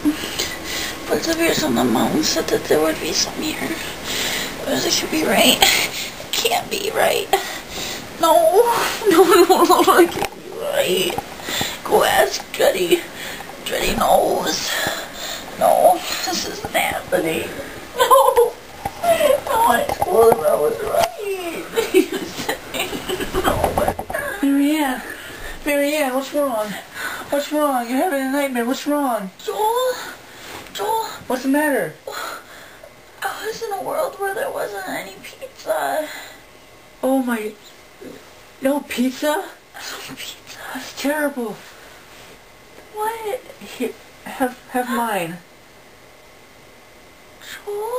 But the bears on the mountain said that there would be some here. But it should be right. It can't be right. No, it can't be right. Go ask Dreddy. Dreddy knows. No, this isn't happening. No, I told him I was right. No, Marianne. Marianne, what's wrong? What's wrong? You're having a nightmare. What's wrong? Joel? What's the matter? I was in a world where there wasn't any pizza. Oh my... No pizza? No pizza. That's terrible. What? Here, have mine. Joel?